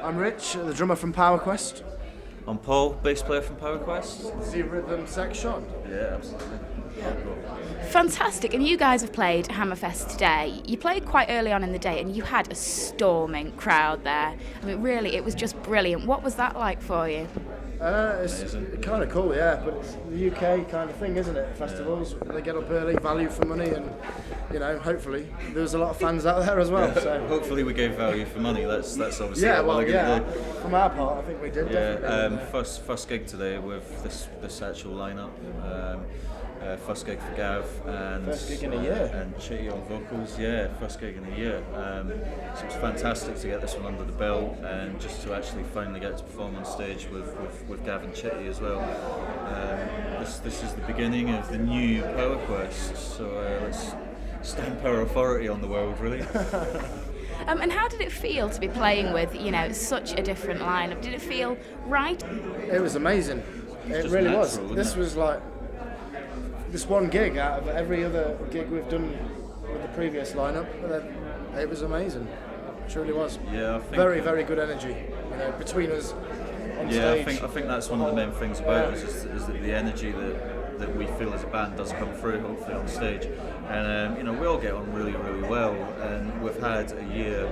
I'm Rich, the drummer from Power Quest. I'm Paul, bass player from Power Quest. The rhythm section. Yeah, absolutely. Fantastic, and you guys have played Hammerfest today. You played quite early on in the day and you had a storming crowd there. I mean, really, it was just brilliant. What was that like for you? It's kind of cool, yeah, but it's the UK kind of thing, isn't it? Festivals, they get up early, value for money, and hopefully there was a lot of fans out there as well. Yeah, so hopefully we gave value for money. That's obviously yeah, what we're going to do. From our part, I think we did. Yeah, definitely. first gig today with this actual lineup. First gig for Gav and First gig in a year. And Chitty on vocals. Yeah, first gig in a year. So it's fantastic to get this one under the belt and just to actually finally get to perform on stage with Gav and Chitty as well. This is the beginning of the new Power Quest. So let's stamp our authority on the world, really. And how did it feel to be playing with, such a different lineup? Did it feel right? It was amazing. It really was. This was like this one gig out of every other gig we've done with the previous lineup. It was amazing. It truly was. Yeah, I think very, very good energy. Between us on stage. I think that's one of the main things about us is that the energy that we feel as a band does come through, hopefully on stage. And we all get on really, really well. And we've had a year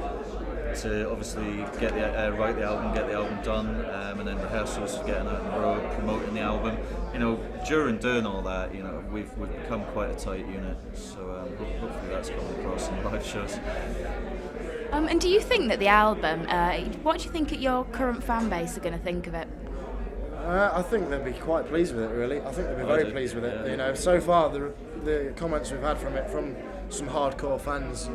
to obviously get write the album, get the album done, and then rehearsals for getting out on the road, promoting the album. During doing all that, we've become quite a tight unit. So hopefully that's coming across in the live shows. And do you think that the album, what do you think your current fan base are going to think of it? I think they'll be quite pleased with it, really. I think they'll be very pleased with it. Yeah. So far, the comments we've had from it from some hardcore fans,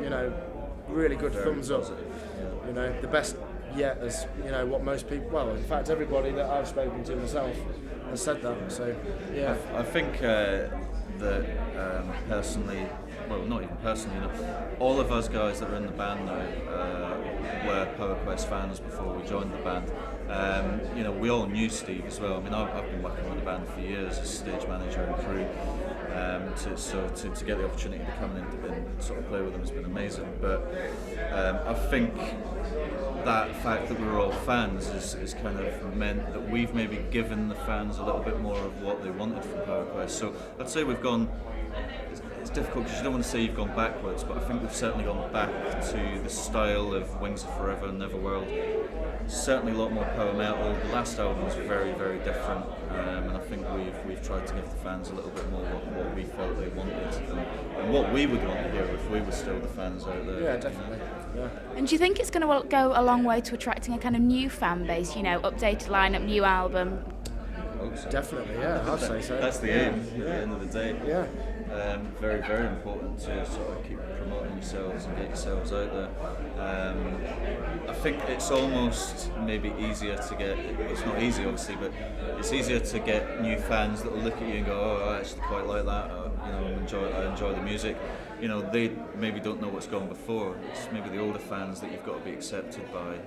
really good very thumbs positive. Up. The best yet is, what most people, well, in fact, everybody that I've spoken to myself has said that. So, yeah. I think that personally, well, not even personally, all of us guys that are in the band now were Power Quest fans before we joined the band. We all knew Steve as well. I mean, I've been working with the band for years as stage manager and crew. To get the opportunity to come in and sort of play with them has been amazing. But I think that fact that we're all fans is kind of meant that we've maybe given the fans a little bit more of what they wanted from Power Quest. So I'd say we've gone. It's difficult because you don't want to say you've gone backwards, but I think we've certainly gone back to the style of Wings of Forever and Neverworld. Certainly a lot more power metal. The last album was very, very different, and I think we've tried to give the fans a little bit more what we felt they wanted and what we would want to hear if we were still the fans out there. Yeah, definitely. Yeah. And do you think it's going to go a long way to attracting a kind of new fan base? Updated lineup, new album. So. Definitely, yeah, I'd say so. That's the aim at the end of the day. Yeah. Very, very important to sort of keep promoting yourselves and get yourselves out there. I think it's almost maybe easier to get, it's not easy obviously, but it's easier to get new fans that will look at you and go, oh, I actually quite like that, or, I enjoy the music. They maybe don't know what's gone before. It's maybe the older fans that you've got to be accepted by.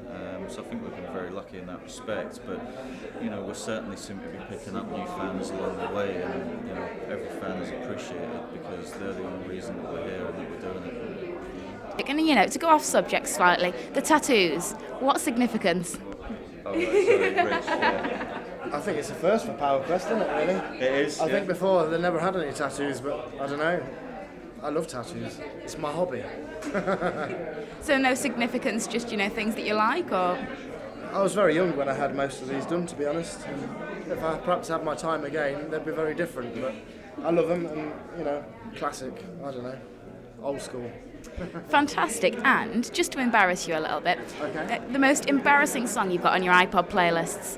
So I think we've been very lucky in that respect. But we certainly seem to be picking up new fans along the way, and every fan is appreciated because they're the only reason that we're here and that we're doing it. And to go off subject slightly, the tattoos. What significance? Oh, right, sorry, Rich. Yeah. I think it's a first for Power Quest, isn't it? Really. It is. I think before they never had any tattoos, but I don't know. I love tattoos. It's my hobby. So no significance, just things that you like, or? I was very young when I had most of these done, to be honest. And if I perhaps had my time again, they'd be very different. But I love them, and classic. I don't know, old school. Fantastic. And just to embarrass you a little bit, okay. The most embarrassing song you've got on your iPod playlists.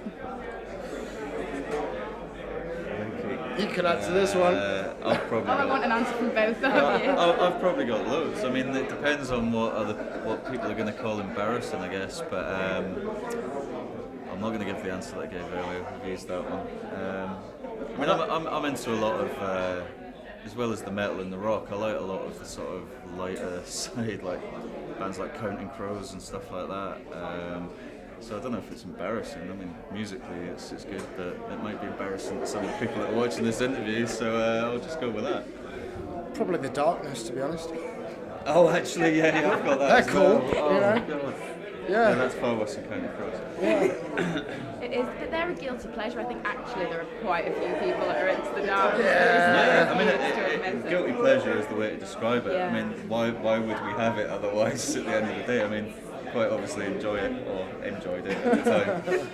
You could answer this one. I've probably I want an answer from both of you. I've probably got loads. I mean, it depends on what people are going to call embarrassing, I guess. But I'm not going to give the answer that I gave earlier. I've used that one. I'm into a lot of, as well as the metal and the rock. I like a lot of the sort of lighter side, like bands like Counting Crows and stuff like that. So I don't know if it's embarrassing. I mean, musically it's good, but it might be embarrassing to some of the people that are watching this interview, so I'll just go with that. Probably The Darkness, to be honest. Oh, actually, yeah, I've got that. They're cool, well. God. Yeah. that's far worse than County Cross. It is, but they're a guilty pleasure. I think actually there are quite a few people that are into the derby. Yeah, I mean, guilty pleasure is the way to describe it. Yeah. I mean, why would we have it otherwise at the end of the day? I mean, quite obviously enjoy it, or enjoyed it at the time.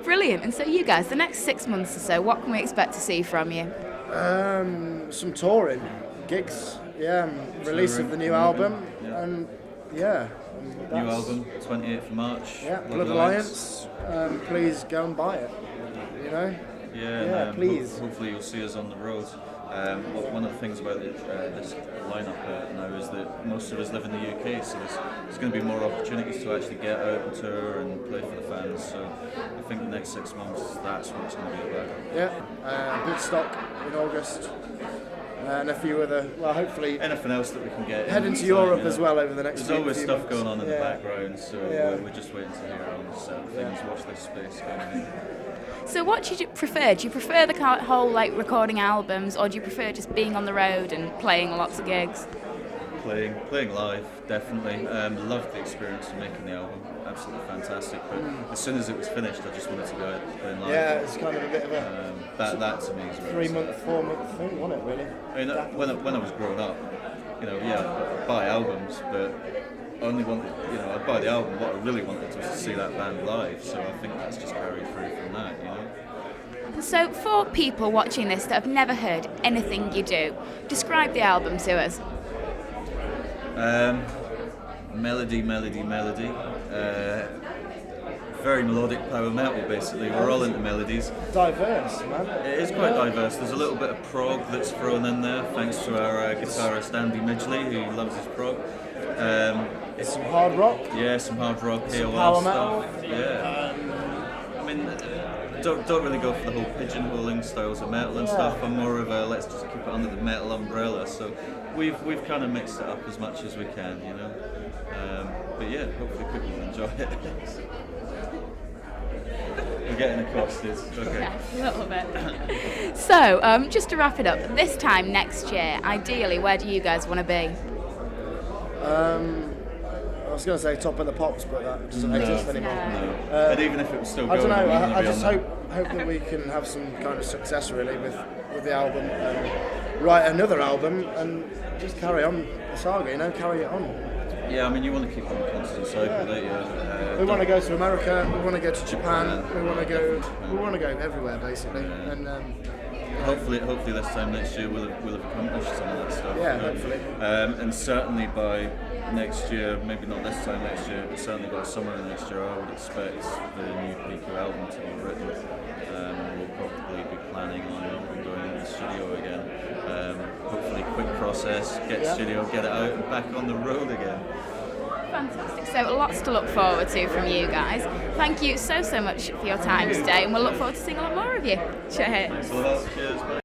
Brilliant. And so you guys, the next 6 months or so, what can we expect to see from you? Some touring, gigs, release of the new album, and yeah. New album, 28th of March. Yeah, Blood Alliance. Please go and buy it. You know. Yeah, please. Hopefully you'll see us on the road. One of the things about this lineup now is that most of us live in the UK, so there's going to be more opportunities to actually get out and tour and play for the fans. So I think the next 6 months, that's what it's going to be about. Yeah, Woodstock in August, and a few other. Well, hopefully anything else that we can get. Heading to Europe as well over the next. There's always few stuff months. going on in the background, so we're just waiting to hear on certain things. Watch this space going in. So what do you prefer? Do you prefer the whole like recording albums, or do you prefer just being on the road and playing lots of gigs? Playing live, definitely. Loved the experience of making the album. Absolutely fantastic. But as soon as it was finished, I just wanted to go out and play live. Yeah, it's kind of a bit of a that to me is 3 month, 4 month thing, wasn't it? Really. I mean, when I was growing up, I'd buy albums, but only wanted, I'd buy the album. What I really wanted was to see that band live. So I think that's just carried through from that, So for people watching this that have never heard anything you do, describe the album to us. Melody. Very melodic power metal, basically. We're all into melodies. Diverse, man. It is quite diverse. There's a little bit of prog that's thrown in there, thanks to our guitarist Andy Midgley, who loves his prog. It's some hard rock. Yeah, some hard rock, some AOL power stuff. metal. Yeah. I mean, don't really go for the whole pigeonholing styles of metal and stuff. I'm more of a let's just keep it under the metal umbrella. So we've kind of mixed it up as much as we can, But yeah, hopefully people will enjoy it. We're getting accosted. Okay. Yeah, a little bit. So, just to wrap it up, this time next year, ideally, where do you guys want to be? I was going to say Top of the Pops, but that doesn't exist anymore. No. And even if it was still I going, don't know. I be just on hope that we can have some kind of success really with the album, and write another album, and just carry on the saga. Carry it on. Yeah, I mean, you want to keep on a constant cycle, don't you? We want to go to America. We want to go to Japan. We want to go everywhere basically. And hopefully this time next year we'll have accomplished some of that stuff. Yeah, hopefully. And certainly by next year, maybe not this time next year, but certainly by summer next year, I would expect the new PQ album to be written. We'll probably be planning on going into the studio again. Hopefully quick process, get studio, get it out and back on the road again. Fantastic. So lots to look forward to from you guys. Thank you so much for your time today, and we'll look forward to seeing a lot more of you. Cheers. Thanks a lot. Cheers. Bye.